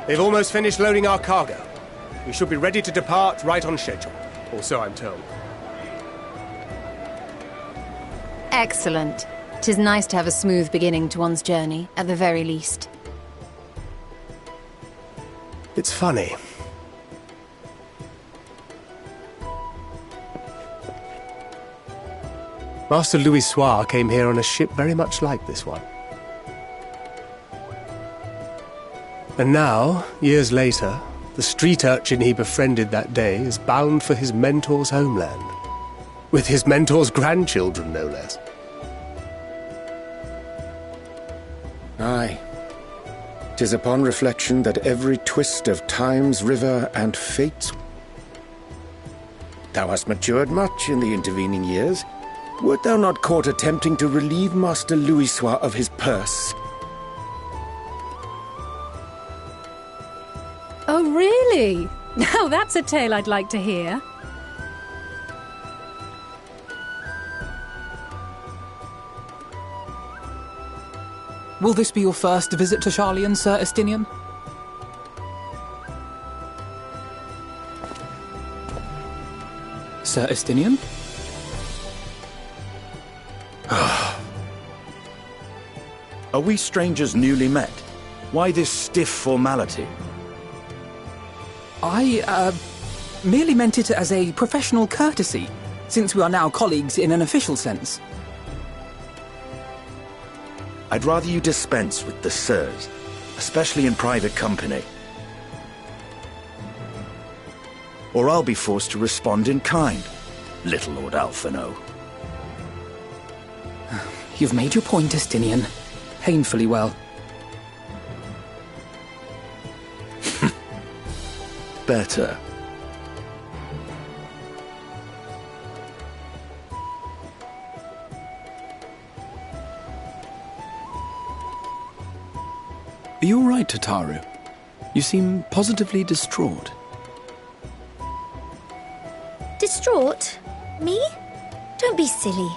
They've almost finished loading our cargo. We should be ready to depart right on schedule. Or so I'm told. Excellent. 'Tis nice to have a smooth beginning to one's journey, at the very least. It's funny. Master Louis Soir came here on a ship very much like this one. And now, years later, the street urchin he befriended that day is bound for his mentor's homeland. With his mentor's grandchildren, no less. Aye. 'Tis upon reflection that every twist of time's river and fate's... Thou hast matured much in the intervening years. Wert thou not caught attempting to relieve Master Louis Soir of his purse? Oh, really? Now that's a tale I'd like to hear. Will this be your first visit to Charlian, Sir Estinian? Sir Estinian? Are we strangers newly met? Why this stiff formality? I, merely meant it as a professional courtesy, since we are now colleagues in an official sense. I'd rather you dispense with the sirs, especially in private company. Or I'll be forced to respond in kind, little Lord Alphino. You've made your point, Estinian. Painfully well. Better. Are you all right, Tataru? You seem positively distraught. Distraught? Me? Don't be silly.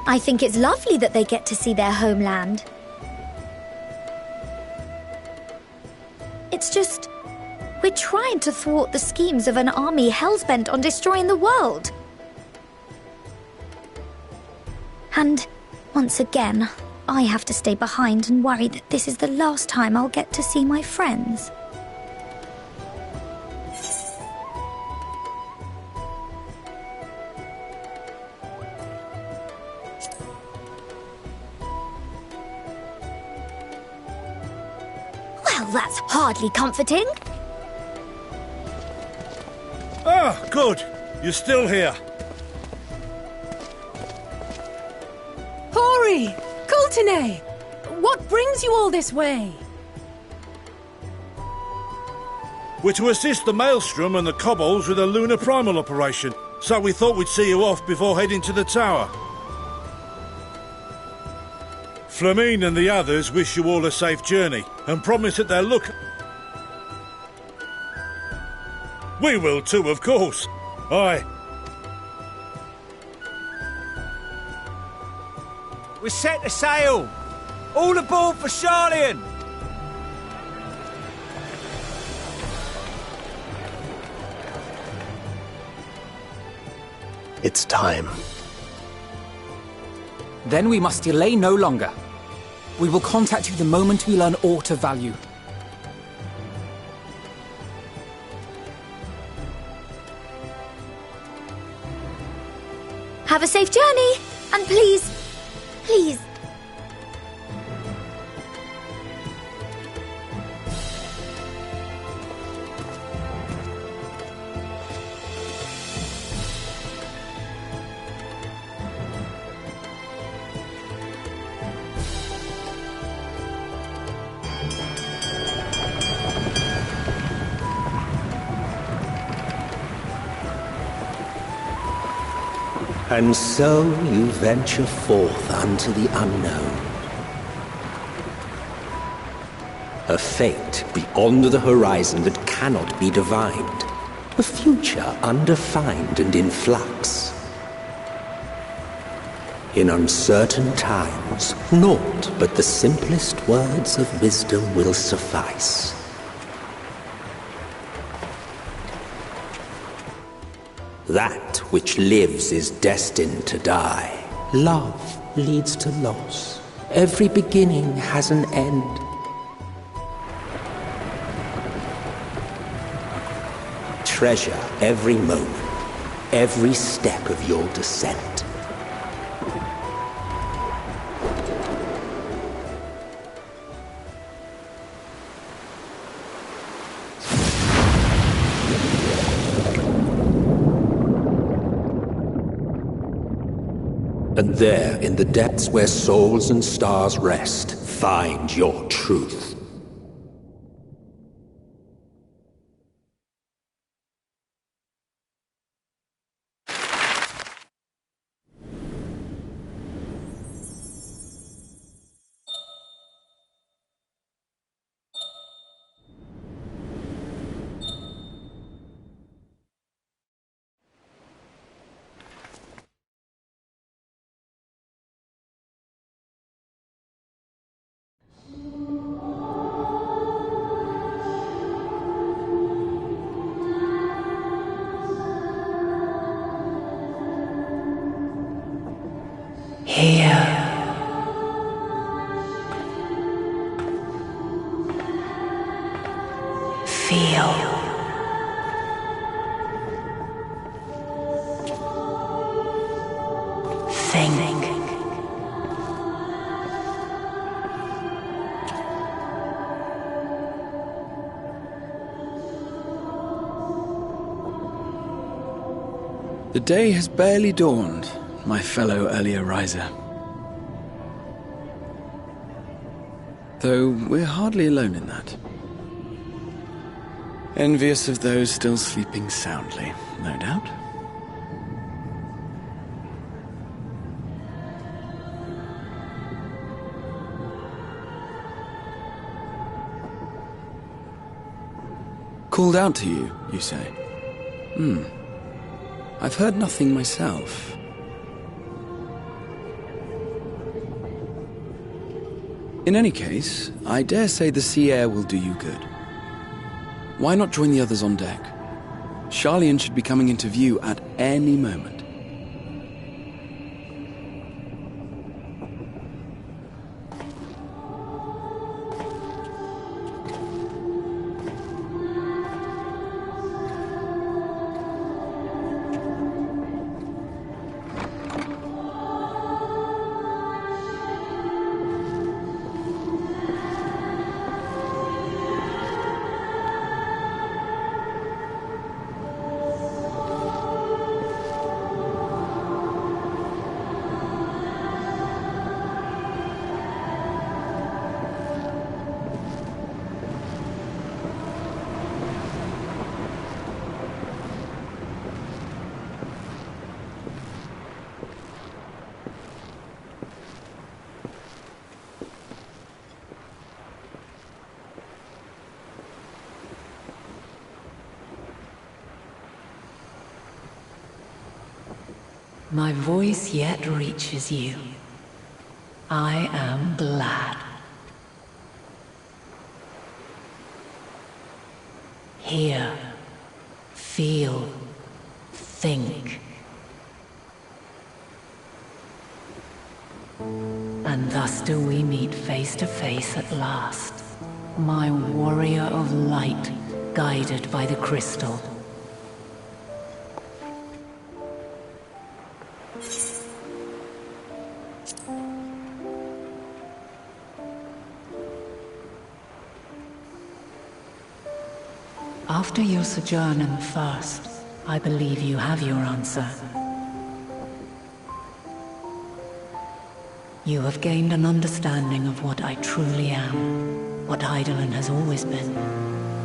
I think it's lovely that they get to see their homeland. It's just... we're trying to thwart the schemes of an army hellbent on destroying the world. And, once again, I have to stay behind and worry that this is the last time I'll get to see my friends. Well, that's hardly comforting. Ah, good. You're still here. Hori! Coulternay! What brings you all this way? We're to assist the Maelstrom and the Kobolds with a lunar primal operation, so we thought we'd see you off before heading to the tower. Flamine and the others wish you all a safe journey, and promise that they'll look... We will too, of course. Aye. We're set to sail! All aboard for Charlian! It's time. Then we must delay no longer. We will contact you the moment we learn aught of value. Have a safe journey! And please, please. And so you venture forth unto the unknown. A fate beyond the horizon that cannot be divined. A future undefined and in flux. In uncertain times, naught but the simplest words of wisdom will suffice. That which lives is destined to die. Love leads to loss. Every beginning has an end. Treasure every moment, every step of your descent. And there, in the depths where souls and stars rest, find your truth. The day has barely dawned, my fellow earlier riser. Though we're hardly alone in that. Envious of those still sleeping soundly, no doubt. Called out to you, you say? I've heard nothing myself. In any case, I dare say the sea air will do you good. Why not join the others on deck? Charlian should be coming into view at any moment. My voice yet reaches you. I am glad. Hear, feel, think. And thus do we meet face to face at last, my warrior of light, guided by the crystal. After your sojourn in the First, I believe you have your answer. You have gained an understanding of what I truly am, what Eidolon has always been,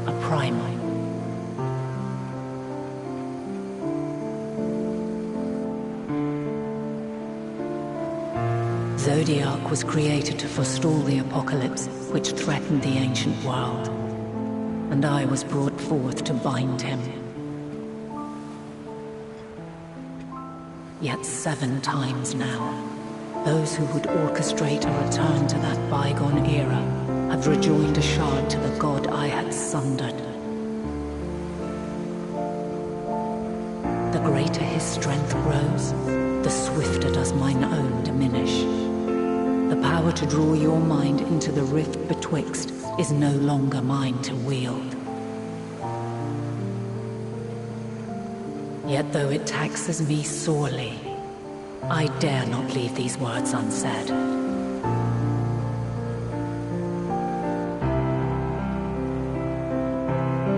a primal. Zodiac was created to forestall the apocalypse which threatened the ancient world, and I was brought forth to bind him. Yet 7 times now, those who would orchestrate a return to that bygone era have rejoined a shard to the god I had sundered. The greater his strength grows, the swifter does mine own diminish. The power to draw your mind into the rift betwixt is no longer mine to wield. Yet though it taxes me sorely, I dare not leave these words unsaid.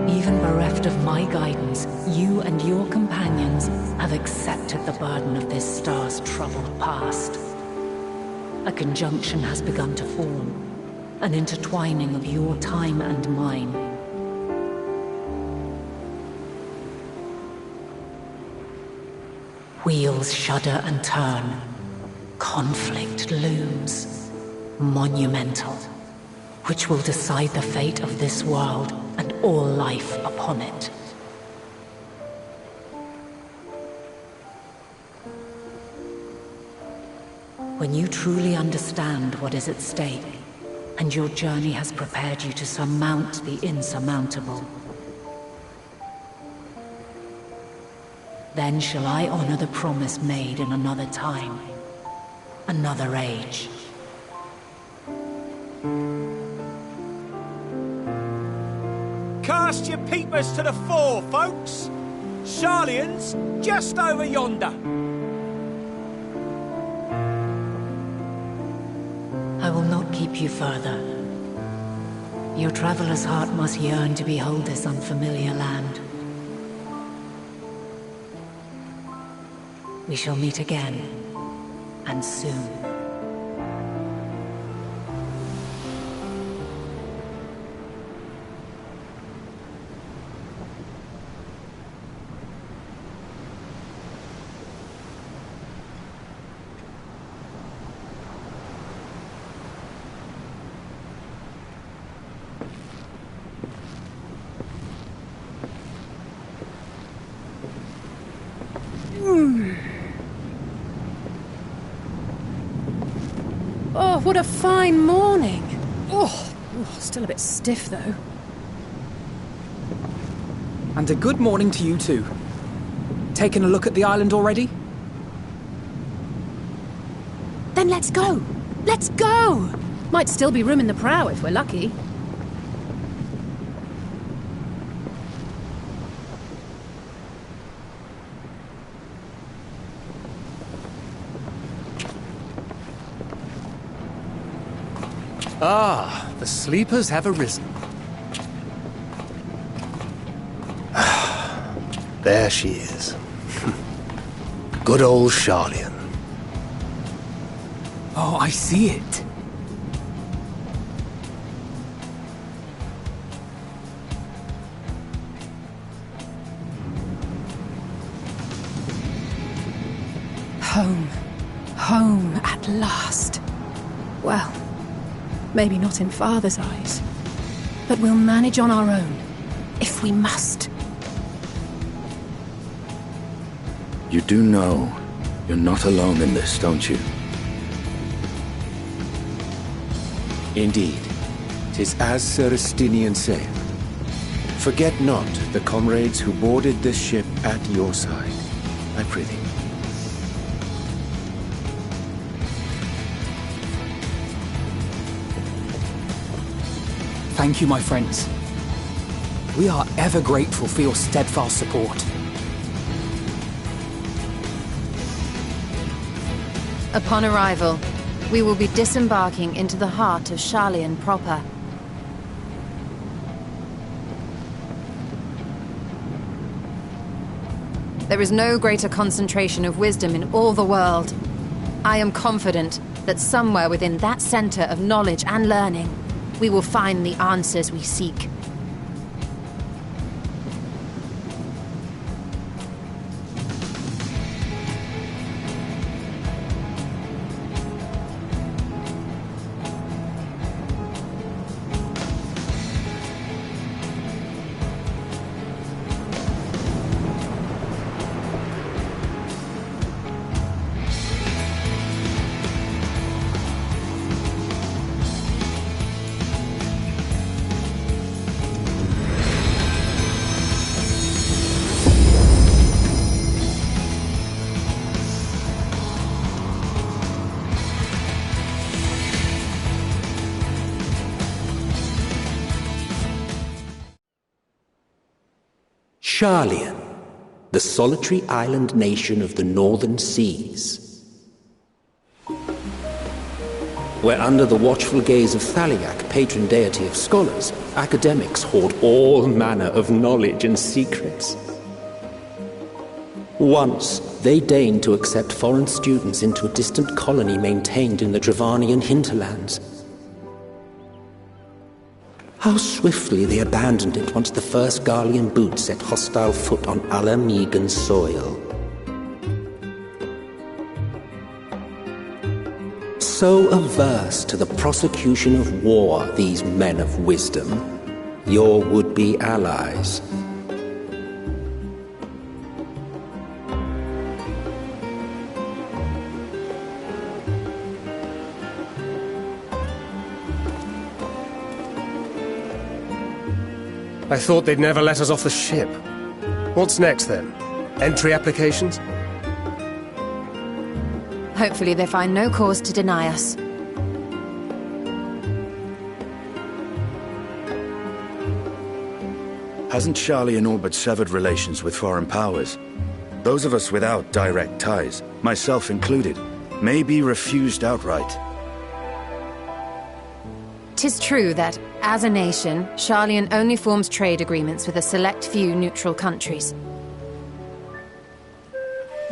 Even bereft of my guidance, you and your companions have accepted the burden of this star's troubled past. A conjunction has begun to form, an intertwining of your time and mine. Wheels shudder and turn. Conflict looms. Monumental. Which will decide the fate of this world and all life upon it. When you truly understand what is at stake, and your journey has prepared you to surmount the insurmountable, then shall I honor the promise made in another time, another age. Cast your peepers to the fore, folks. Sharlayan's just over yonder. I will not keep you further. Your traveler's heart must yearn to behold this unfamiliar land. We shall meet again, and soon. Oh, what a fine morning. Oh, still a bit stiff, though. And a good morning to you too. Taking a look at the island already? Then let's go. Let's go! Might still be room in the prow if we're lucky. Ah, the sleepers have arisen. There she is. Good old Sharlayan. Oh, I see it. Home. Home at last. Well, maybe not in Father's eyes, but we'll manage on our own, if we must. You do know You're not alone in this, don't you? Indeed. 'Tis as Sir Estinian saith. Forget not the comrades who boarded this ship at your side, I prithee. Thank you, my friends. We are ever grateful for your steadfast support. Upon arrival, we will be disembarking into the heart of Sharlayan proper. There is no greater concentration of wisdom in all the world. I am confident that somewhere within that center of knowledge and learning, we will find the answers we seek. Sharlayan, the solitary island nation of the northern seas. Where under the watchful gaze of Thaliak, patron deity of scholars, academics hoard all manner of knowledge and secrets. Once, they deigned to accept foreign students into a distant colony maintained in the Dravanian hinterlands. How swiftly they abandoned it once the first Garlean boot set hostile foot on Alamegan soil. So averse to the prosecution of war, these men of wisdom, your would-be allies. I thought they'd never let us off the ship. What's next, then? Entry applications? Hopefully they find no cause to deny us. Hasn't Sharlayan all but severed relations with foreign powers? Those of us without direct ties, myself included, may be refused outright. 'Tis true that, as a nation, Sharlayan only forms trade agreements with a select few neutral countries.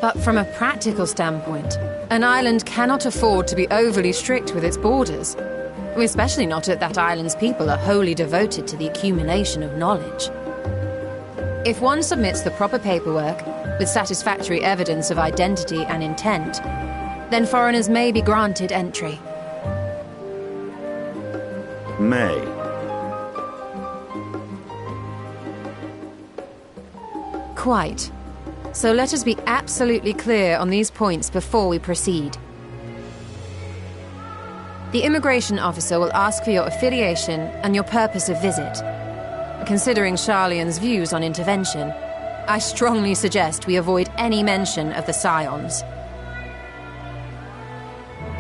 But from a practical standpoint, an island cannot afford to be overly strict with its borders, especially not if that island's people are wholly devoted to the accumulation of knowledge. If one submits the proper paperwork, with satisfactory evidence of identity and intent, then foreigners may be granted entry. May. Quite. So let us be absolutely clear on these points before we proceed. The immigration officer will ask for your affiliation and your purpose of visit. Considering Sharlayan's views on intervention, I strongly suggest we avoid any mention of the Scions.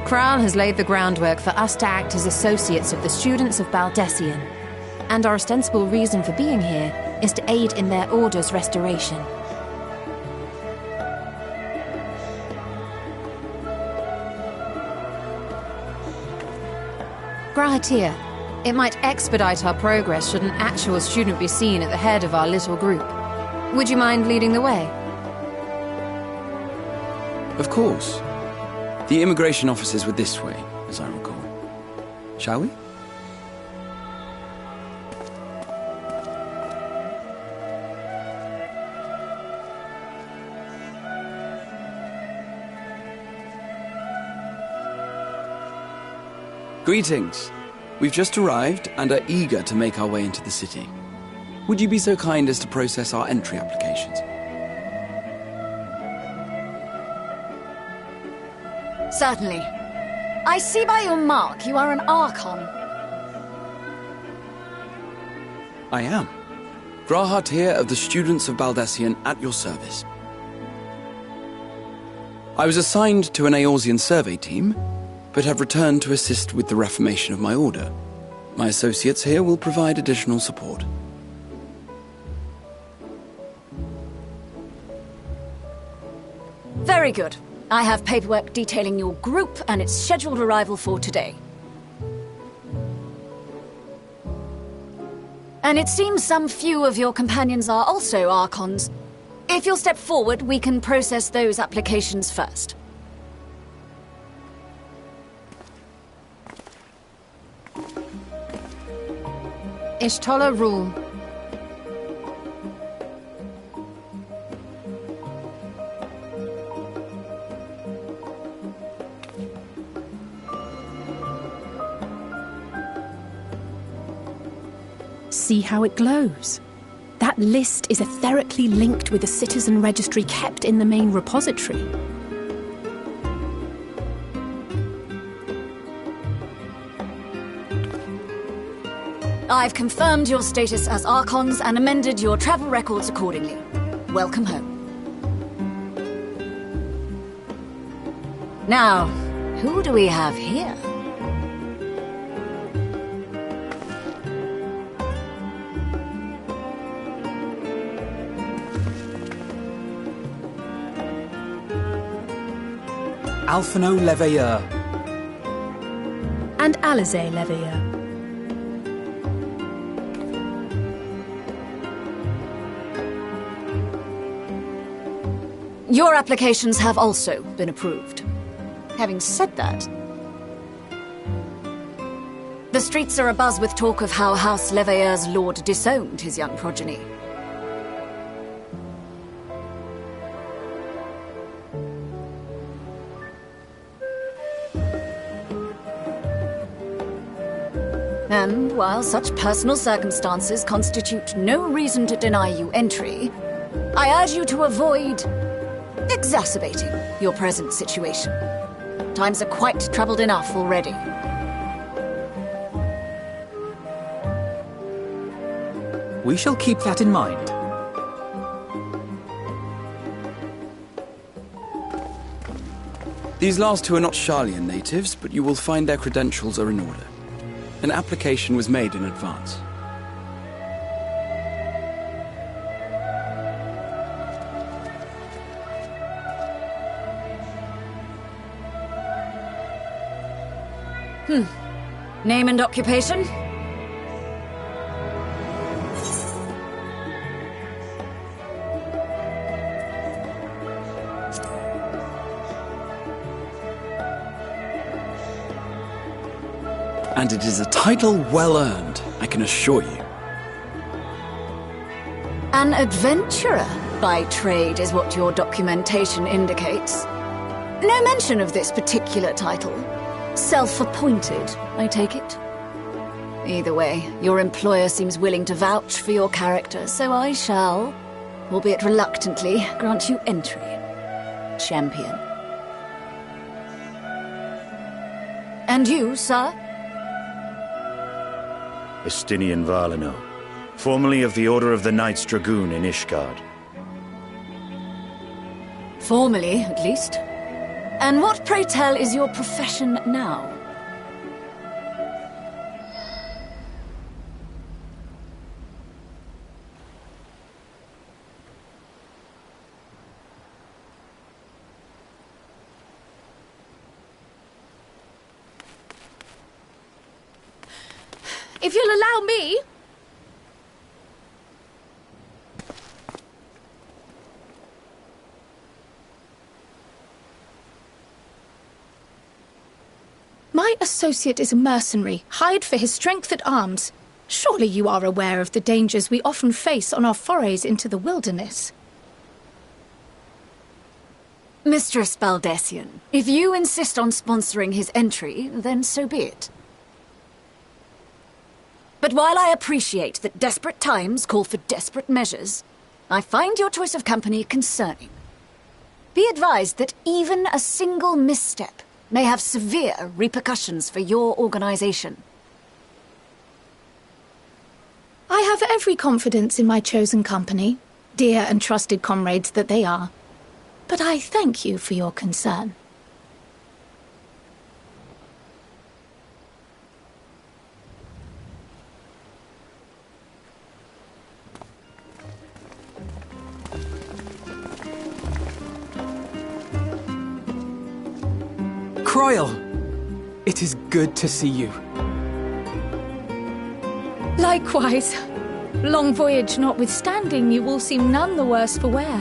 Kral has laid the groundwork for us to act as associates of the students of Baldessian, and our ostensible reason for being here is to aid in their order's restoration. Grahatir, it might expedite our progress should an actual student be seen at the head of our little group. Would you mind leading the way? Of course. The immigration officers were this way, as I recall. Shall we? Greetings. We've just arrived and are eager to make our way into the city. Would you be so kind as to process our entry applications? Certainly. I see by your mark you are an Archon. I am. Grahat here of the Students of Baldessian at your service. I was assigned to an Eorzean survey team, but have returned to assist with the reformation of my order. My associates here will provide additional support. Very good. I have paperwork detailing your group and its scheduled arrival for today. And it seems some few of your companions are also Archons. If you'll step forward, we can process those applications first. Ishtola rule. See how it glows? That list is etherically linked with the citizen registry kept in the main repository. I've confirmed your status as Archons and amended your travel records accordingly. Welcome home. Now, who do we have here? Alphino Leveilleur. And Alize Leveilleur. Your applications have also been approved. Having said that, the streets are abuzz with talk of how House Leveilleur's lord disowned his young progeny. And while such personal circumstances constitute no reason to deny you entry, I urge you to avoid exacerbating your present situation. Times are quite troubled enough already. We shall keep that in mind. These last two are not Sharlayan natives, but you will find their credentials are in order. An application was made in advance. Name and occupation? And it is a title well earned, I can assure you. An adventurer by trade is what your documentation indicates. No mention of this particular title. Self-appointed, I take it? Either way, your employer seems willing to vouch for your character, so I shall, albeit reluctantly, grant you entry. Champion. And you, sir? Estinian Valino, formerly of the Order of the Knights Dragoon in Ishgard. Formerly, at least. And what, pray tell, is your profession now? If you'll allow me... My associate is a mercenary, hired for his strength at arms. Surely you are aware of the dangers we often face on our forays into the wilderness. Mistress Baldessian, if you insist on sponsoring his entry, then so be it. But while I appreciate that desperate times call for desperate measures, I find your choice of company concerning. Be advised that even a single misstep may have severe repercussions for your organization. I have every confidence in my chosen company, dear and trusted comrades that they are. But I thank you for your concern. Croyle! It is good to see you. Likewise. Long voyage notwithstanding, you all seem none the worse for wear.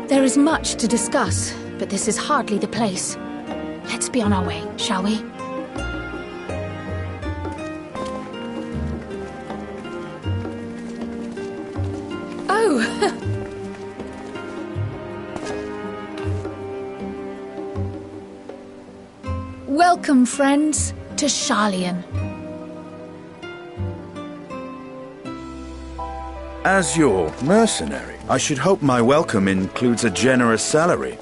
There is much to discuss, but this is hardly the place. Let's be on our way, shall we? Oh! Welcome, friends, to Sharlayan. As your mercenary, I should hope my welcome includes a generous salary.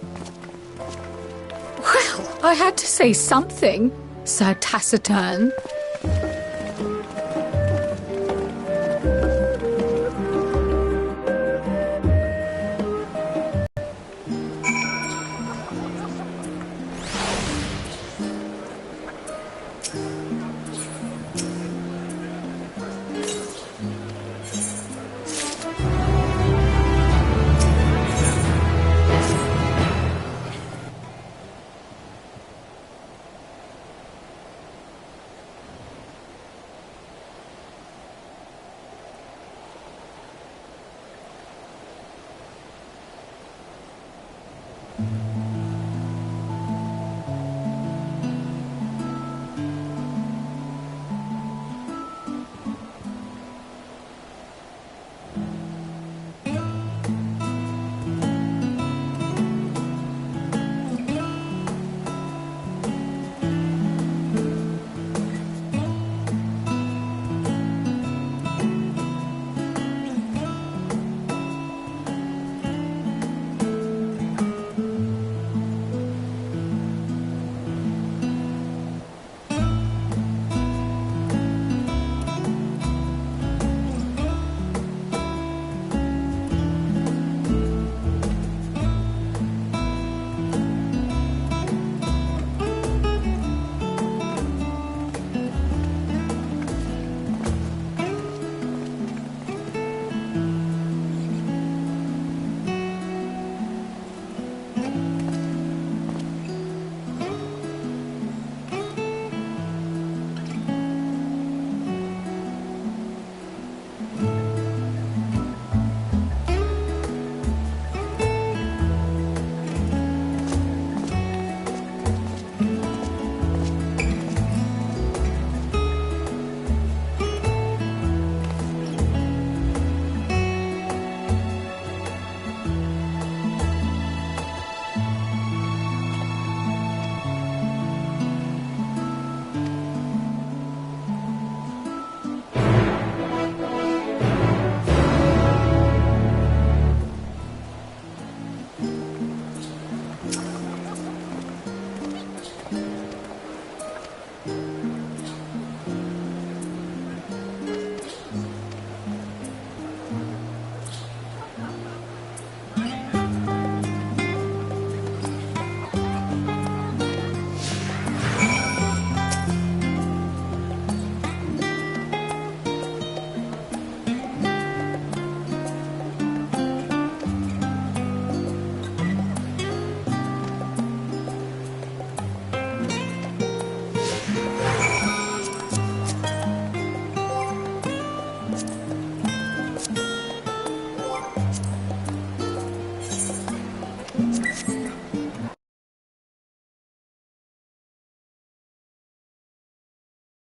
Well, I had to say something, Sir Taciturn. Mm-hmm.